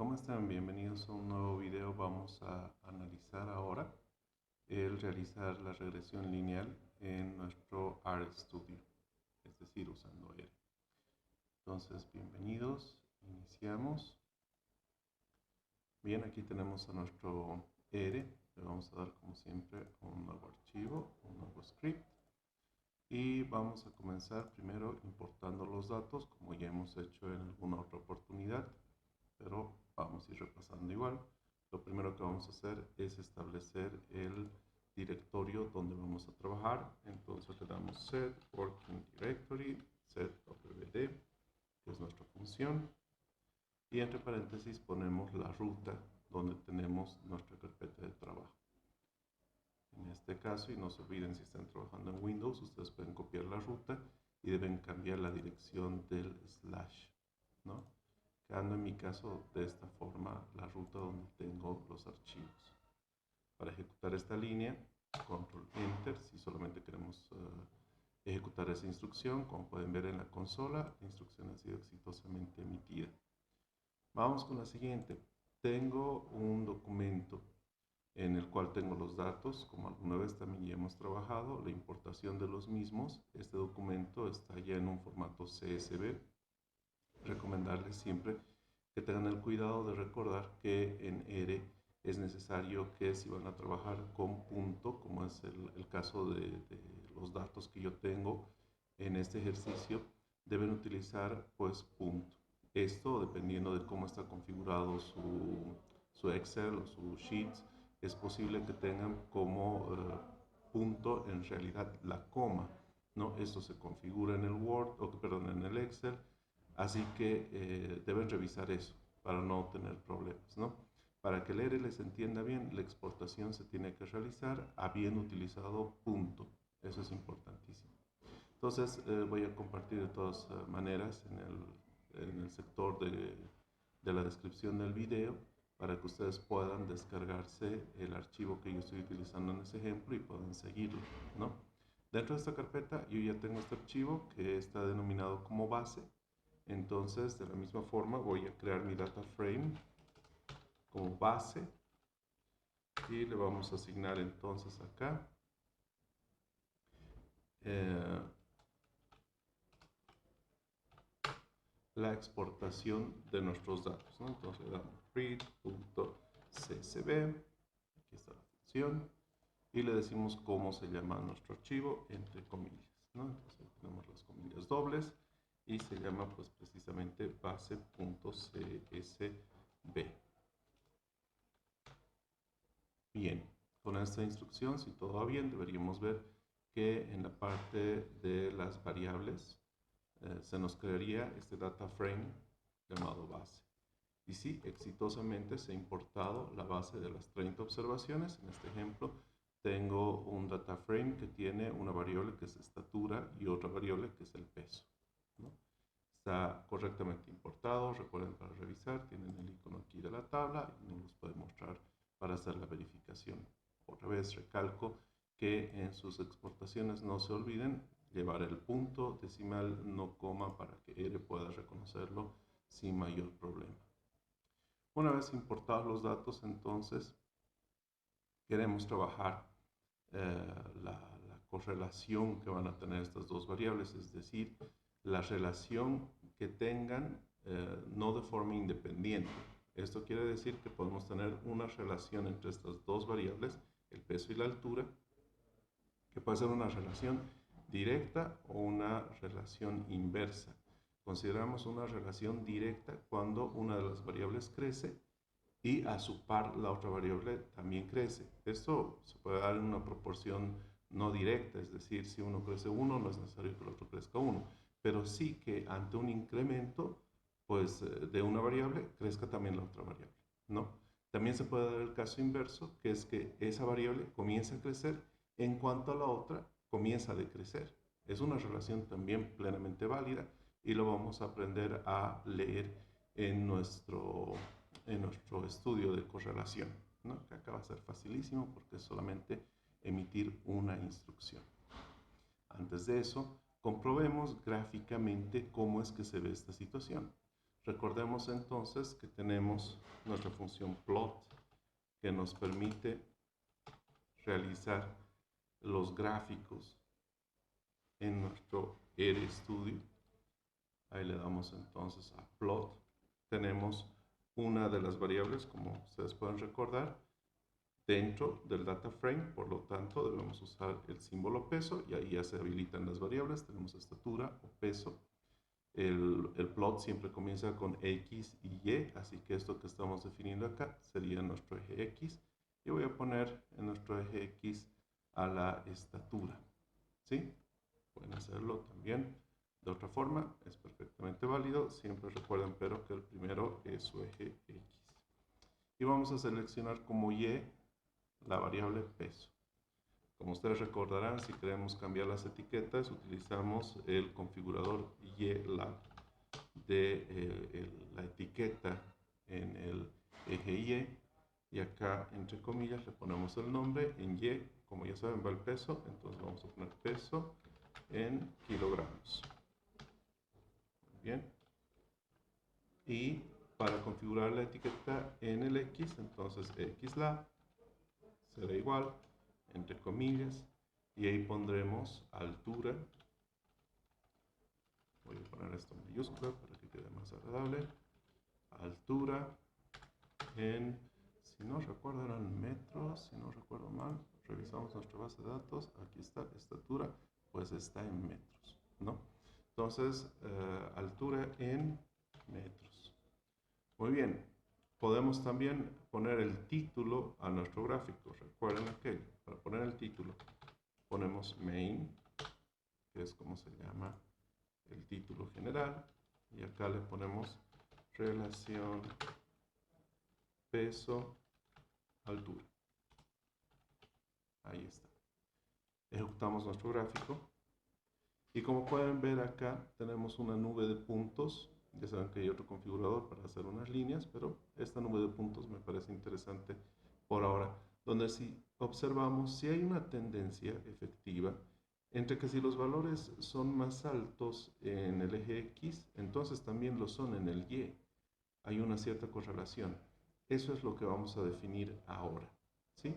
¿Cómo están? Bienvenidos a un nuevo video. Vamos a analizar ahora el realizar la regresión lineal en nuestro RStudio, es decir, usando R. Entonces, bienvenidos. Iniciamos. Bien, aquí tenemos a nuestro R. Le vamos a dar, como siempre, un nuevo archivo, un nuevo script. Y vamos a comenzar primero importando los datos, como ya hemos hecho en alguna otra oportunidad, pero vamos a ir repasando igual. Lo primero que vamos a hacer es establecer el directorio donde vamos a trabajar. Entonces le damos set working directory, set wd, que es nuestra función, y entre paréntesis ponemos la ruta donde tenemos nuestra carpeta de trabajo. En este caso, y no se olviden, si están trabajando en Windows, ustedes pueden copiar la ruta y deben cambiar la dirección del slash, ¿no? Quedando en mi caso de esta forma la ruta donde tengo los archivos. Para ejecutar esta línea, control enter, si solamente queremos ejecutar esa instrucción. Como pueden ver en la consola, la instrucción ha sido exitosamente emitida. Vamos con la siguiente. Tengo un documento en el cual tengo los datos, como alguna vez también ya hemos trabajado, la importación de los mismos. Este documento está ya en un formato CSV. Recomendarles siempre que tengan el cuidado de recordar que en R es necesario que si van a trabajar con punto, como es el caso de los datos que yo tengo en este ejercicio, deben utilizar pues punto. Esto, dependiendo de cómo está configurado su Excel o su Sheets, es posible que tengan como punto en realidad la coma, ¿no? Esto se configura en el Word, o perdón, en el Excel, así que deben revisar eso para no tener problemas, ¿no? Para que el R les entienda bien, la exportación se tiene que realizar habiendo utilizado punto. Eso es importantísimo. Entonces voy a compartir de todas maneras en el sector de la descripción del video para que ustedes puedan descargarse el archivo que yo estoy utilizando en ese ejemplo y puedan seguirlo, ¿no? Dentro de esta carpeta yo ya tengo este archivo que está denominado como base. Entonces, de la misma forma, voy a crear mi data frame como base y le vamos a asignar entonces acá la exportación de nuestros datos, ¿no? Entonces le damos read.csv, aquí está la función, y le decimos cómo se llama nuestro archivo, entre comillas, ¿no? Entonces tenemos las comillas dobles y se llama pues precisamente base.csv. Bien, con esta instrucción, si todo va bien, deberíamos ver que en la parte de las variables se nos crearía este data frame llamado base. Y sí, exitosamente se ha importado la base de las 30 observaciones. En este ejemplo, tengo un data frame que tiene una variable que es estatura y otra variable que es el peso, ¿no? Está correctamente importado. Recuerden, para revisar, tienen el icono aquí de la tabla y nos los puede mostrar para hacer la verificación. Otra vez recalco que en sus exportaciones no se olviden llevar el punto decimal, no coma, para que R pueda reconocerlo sin mayor problema. Una vez importados los datos, entonces queremos trabajar la correlación que van a tener estas dos variables, es decir, la relación que tengan no de forma independiente. Esto quiere decir que podemos tener una relación entre estas dos variables, el peso y la altura, que puede ser una relación directa o una relación inversa. Consideramos una relación directa cuando una de las variables crece y a su par la otra variable también crece. Esto se puede dar en una proporción no directa, es decir, si uno crece 1 no es necesario que el otro crezca 1, pero sí que ante un incremento pues, de una variable crezca también la otra variable, ¿no? También se puede dar el caso inverso, que es que esa variable comienza a crecer en cuanto a la otra comienza a decrecer. Es una relación también plenamente válida y lo vamos a aprender a leer en nuestro estudio de correlación, ¿no? Que acá va a ser facilísimo porque es solamente emitir una instrucción. Antes de eso, comprobemos gráficamente cómo es que se ve esta situación. Recordemos entonces que tenemos nuestra función plot que nos permite realizar los gráficos en nuestro RStudio. Ahí le damos entonces a plot. Tenemos una de las variables, como ustedes pueden recordar, dentro del data frame, por lo tanto debemos usar el símbolo peso y ahí ya se habilitan las variables. Tenemos estatura o peso. El plot siempre comienza con X y Y, así que esto que estamos definiendo acá sería nuestro eje X. Y voy a poner en nuestro eje X a la estatura, ¿sí? Pueden hacerlo también de otra forma, es perfectamente válido. Siempre recuerden, pero que el primero es su eje X. Y vamos a seleccionar como Y la variable peso. Como ustedes recordarán, si queremos cambiar las etiquetas, utilizamos el configurador YLab de la etiqueta en el eje Y. Y acá, entre comillas, le ponemos el nombre. En Y, como ya saben, va el peso. Entonces vamos a poner peso en kilogramos. Bien. Y para configurar la etiqueta en el X, entonces XLab será igual, entre comillas, y ahí pondremos altura. Voy a poner esto en mayúscula para que quede más agradable. Altura en, si no recuerdo eran metros, si no recuerdo mal, revisamos nuestra base de datos, aquí está, estatura, pues está en metros, ¿no? Entonces, altura en metros. Muy bien, podemos también poner el título a nuestro gráfico. Recuerden aquello, para poner el título ponemos main, que es como se llama el título general, y acá le ponemos relación peso altura. Ahí está. Ejecutamos nuestro gráfico y como pueden ver acá tenemos una nube de puntos. Ya saben que hay otro configurador para hacer unas líneas, pero esta nube de puntos me parece interesante por ahora, donde si observamos si hay una tendencia efectiva entre que si los valores son más altos en el eje X, entonces también lo son en el Y. Hay una cierta correlación. Eso es lo que vamos a definir ahora, ¿sí?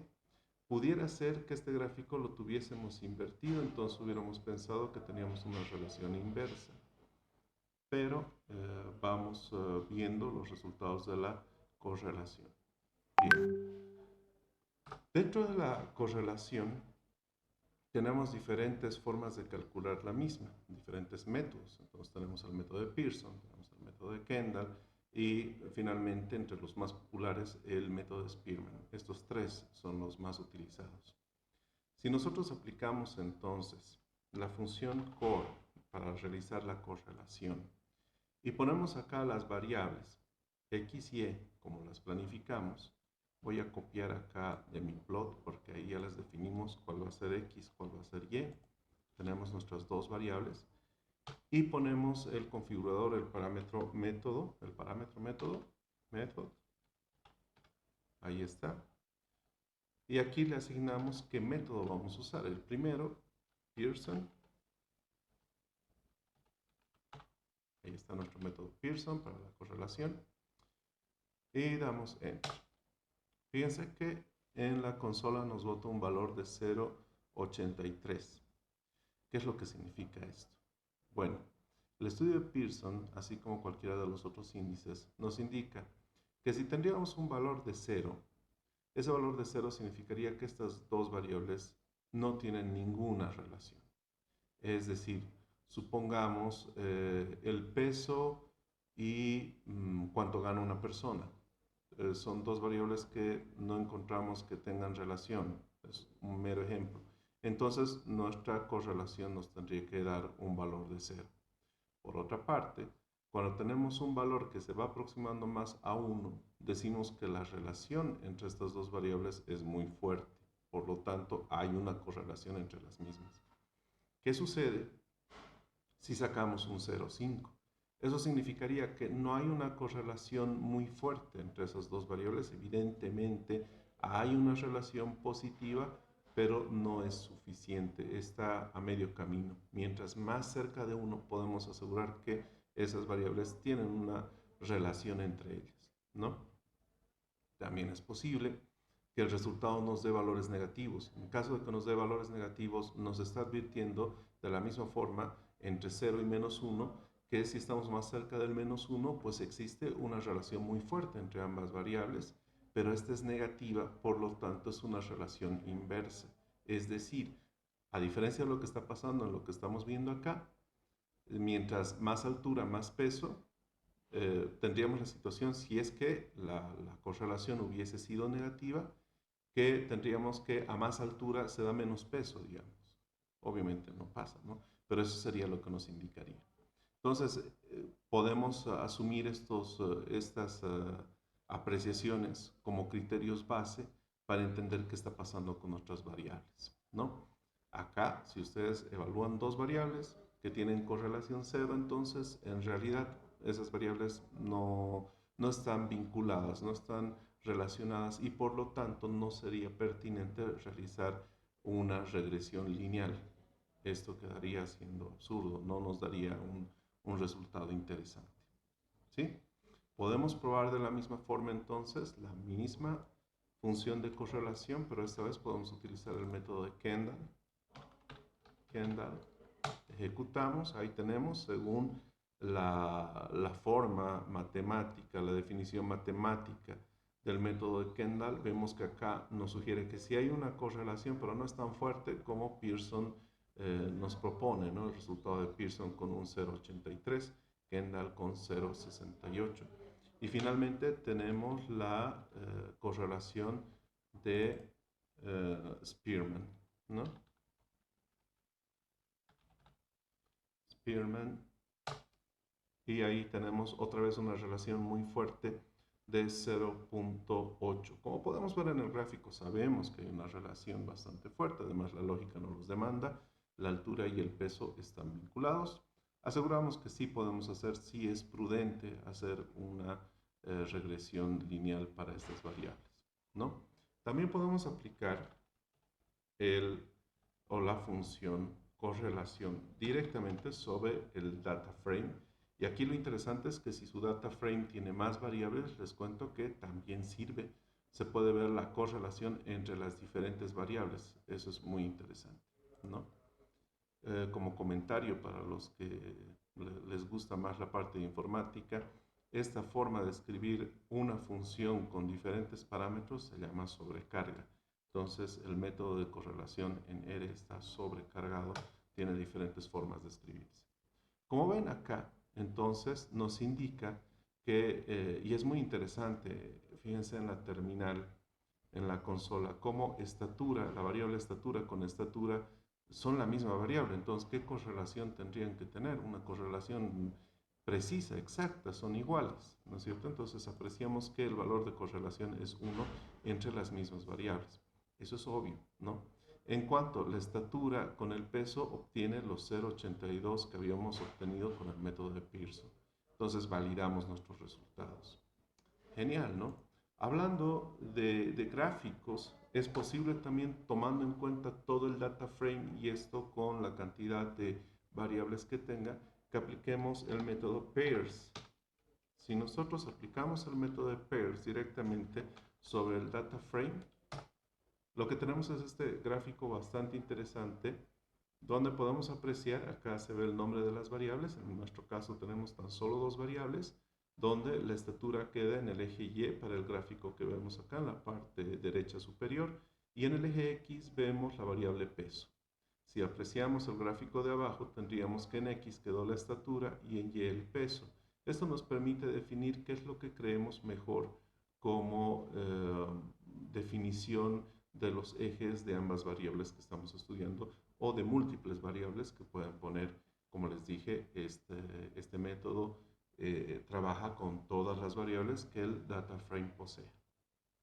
Pudiera ser que este gráfico lo tuviésemos invertido, entonces hubiéramos pensado que teníamos una relación inversa. Pero vamos viendo los resultados de la correlación. Bien. Dentro de la correlación tenemos diferentes formas de calcular la misma, diferentes métodos. Entonces tenemos el método de Pearson, tenemos el método de Kendall y finalmente entre los más populares el método de Spearman. Estos tres son los más utilizados. Si nosotros aplicamos entonces la función core para realizar la correlación y ponemos acá las variables x y y como las planificamos, voy a copiar acá de mi plot porque ahí ya les definimos cuál va a ser x, cuál va a ser y. Tenemos nuestras dos variables y ponemos el configurador, el parámetro método, method. Ahí está. Y aquí le asignamos qué método vamos a usar. El primero, Pearson. Ahí está nuestro método Pearson para la correlación. Y damos Enter. Fíjense que en la consola nos bota un valor de 0,83. ¿Qué es lo que significa esto? Bueno, el estudio de Pearson, así como cualquiera de los otros índices, nos indica que si tendríamos un valor de 0, ese valor de 0 significaría que estas dos variables no tienen ninguna relación. Es decir, supongamos el peso y cuánto gana una persona. Son dos variables que no encontramos que tengan relación. Es un mero ejemplo. Entonces, nuestra correlación nos tendría que dar un valor de 0. Por otra parte, cuando tenemos un valor que se va aproximando más a 1, decimos que la relación entre estas dos variables es muy fuerte. Por lo tanto, hay una correlación entre las mismas. ¿Qué sucede si sacamos un 0,5? Eso significaría que no hay una correlación muy fuerte entre esas dos variables. Evidentemente, hay una relación positiva, pero no es suficiente, está a medio camino. Mientras más cerca de 1 podemos asegurar que esas variables tienen una relación entre ellas, ¿no? También es posible que el resultado nos dé valores negativos. En caso de que nos dé valores negativos, nos está advirtiendo de la misma forma entre 0 y -1, que si estamos más cerca del -1, pues existe una relación muy fuerte entre ambas variables, pero esta es negativa, por lo tanto es una relación inversa. Es decir, a diferencia de lo que está pasando en lo que estamos viendo acá, mientras más altura, más peso, tendríamos la situación, si es que la correlación hubiese sido negativa, que tendríamos que a más altura se da menos peso, digamos. Obviamente no pasa, ¿no? Pero eso sería lo que nos indicaría. Entonces, podemos asumir estas apreciaciones como criterios base para entender qué está pasando con nuestras variables, ¿no? Acá, si ustedes evalúan dos variables que tienen correlación cero, entonces en realidad esas variables no están vinculadas, no están relacionadas y por lo tanto no sería pertinente realizar una regresión lineal. Esto quedaría siendo absurdo, no nos daría un resultado interesante. ¿Sí? Podemos probar de la misma forma entonces la misma función de correlación, pero esta vez podemos utilizar el método de Kendall. Ejecutamos, ahí tenemos, según la forma matemática, la definición matemática del método de Kendall, vemos que acá nos sugiere que sí hay una correlación, pero no es tan fuerte como Pearson nos propone, ¿no? El resultado de Pearson con un 0,83, Kendall con 0,68. Y finalmente tenemos la correlación de Spearman, ¿no? Spearman. Y ahí tenemos otra vez una relación muy fuerte de 0,8. Como podemos ver en el gráfico, sabemos que hay una relación bastante fuerte, además la lógica nos los demanda, la altura y el peso están vinculados. Aseguramos que sí podemos hacer, sí es prudente hacer una regresión lineal para estas variables, ¿no? También podemos aplicar la función correlación directamente sobre el data frame. Y aquí lo interesante es que si su data frame tiene más variables, les cuento que también sirve. Se puede ver la correlación entre las diferentes variables. Eso es muy interesante, ¿no? Como comentario para los que les gusta más la parte de informática, esta forma de escribir una función con diferentes parámetros se llama sobrecarga. Entonces, el método de correlación en R está sobrecargado, tiene diferentes formas de escribirse. Como ven acá, entonces nos indica que, y es muy interesante, fíjense en la terminal, en la consola, cómo estatura, la variable estatura con estatura son la misma variable. Entonces, ¿qué correlación tendrían que tener? Una correlación precisa, exacta, son iguales, ¿no es cierto? Entonces apreciamos que el valor de correlación es 1 entre las mismas variables. Eso es obvio, ¿no? En cuanto a la estatura con el peso, obtiene los 0,82 que habíamos obtenido con el método de Pearson. Entonces validamos nuestros resultados. Genial, ¿no? Hablando de gráficos, es posible también, tomando en cuenta todo el data frame y esto con la cantidad de variables que tenga, que apliquemos el método pairs. Si nosotros aplicamos el método de pairs directamente sobre el data frame, lo que tenemos es este gráfico bastante interesante donde podemos apreciar, acá se ve el nombre de las variables, en nuestro caso tenemos tan solo dos variables, donde la estatura queda en el eje Y para el gráfico que vemos acá en la parte derecha superior, y en el eje X vemos la variable peso. Si apreciamos el gráfico de abajo, tendríamos que en X quedó la estatura y en Y el peso. Esto nos permite definir qué es lo que creemos mejor como definición de los ejes de ambas variables que estamos estudiando o de múltiples variables que pueden poner, como les dije, este método trabaja con todas las variables que el data frame posea,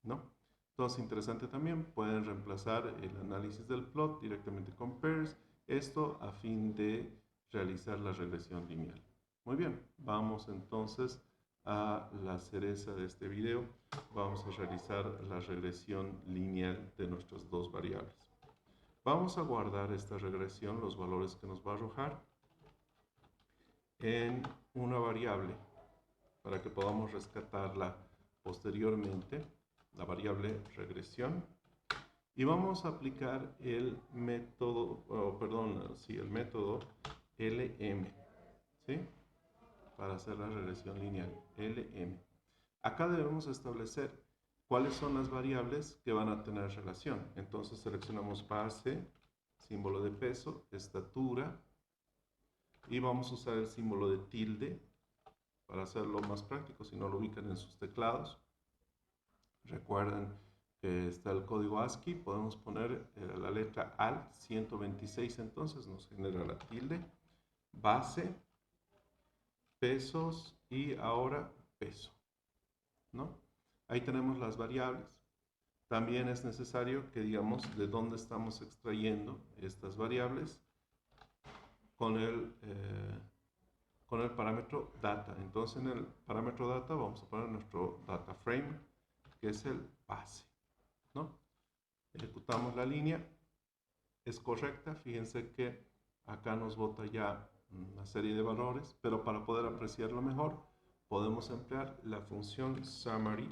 ¿no? Entonces, interesante también, pueden reemplazar el análisis del plot directamente con pairs, esto a fin de realizar la regresión lineal. Muy bien, vamos entonces a la cereza de este video. Vamos a realizar la regresión lineal de nuestras dos variables. Vamos a guardar esta regresión, los valores que nos va a arrojar, en una variable para que podamos rescatarla posteriormente, la variable regresión. Y vamos a aplicar el método, el método LM, ¿sí? Para hacer la regresión lineal, LM. Acá debemos establecer cuáles son las variables que van a tener relación. Entonces seleccionamos base, símbolo de peso, estatura, y vamos a usar el símbolo de tilde para hacerlo más práctico, si no lo ubican en sus teclados. Recuerden que está el código ASCII, podemos poner la letra ALT 126, entonces nos genera la tilde, base, pesos y ahora peso, ¿no? Ahí tenemos las variables. También es necesario que digamos de dónde estamos extrayendo estas variables con el parámetro data. Entonces en el parámetro data vamos a poner nuestro data frame, que es el base, ¿no? Ejecutamos la línea, es correcta, fíjense que acá nos bota ya una serie de valores, pero para poder apreciarlo mejor podemos emplear la función summary,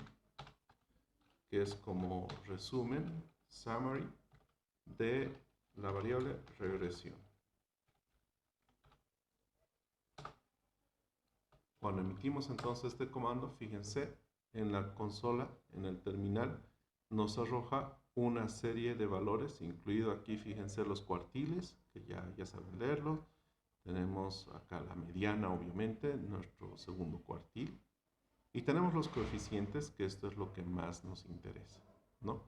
que es como resumen, summary de la variable regresión. Cuando emitimos entonces este comando, fíjense, en la consola, en el terminal, nos arroja una serie de valores, incluido aquí, fíjense, los cuartiles, que ya saben leerlo. Tenemos acá la mediana, obviamente, nuestro segundo cuartil. Y tenemos los coeficientes, que esto es lo que más nos interesa, ¿no?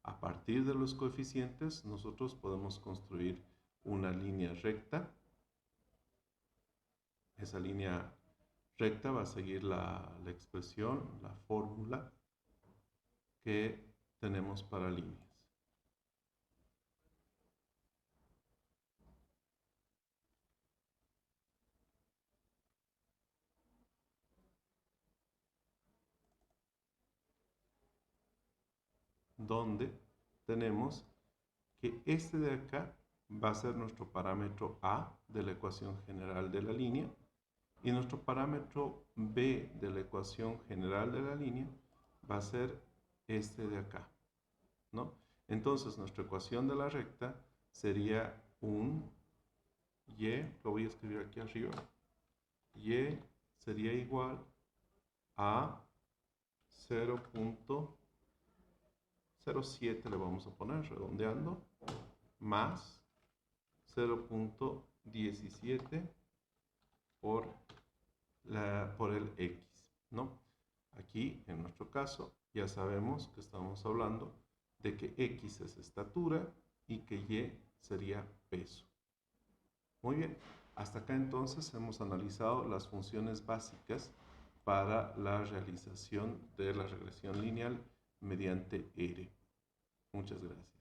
A partir de los coeficientes, nosotros podemos construir una línea recta. Esa línea recta va a seguir la expresión, la fórmula que tenemos para líneas. Donde tenemos que este de acá va a ser nuestro parámetro A de la ecuación general de la línea y nuestro parámetro B de la ecuación general de la línea va a ser este de acá, ¿no? Entonces nuestra ecuación de la recta sería un y, lo voy a escribir aquí arriba, y sería igual a 0.07, le vamos a poner redondeando, más 0.17 por el x, ¿no? Aquí, en nuestro caso, ya sabemos que estamos hablando de que x es estatura y que y sería peso. Muy bien, hasta acá entonces hemos analizado las funciones básicas para la realización de la regresión lineal mediante R. Muchas gracias.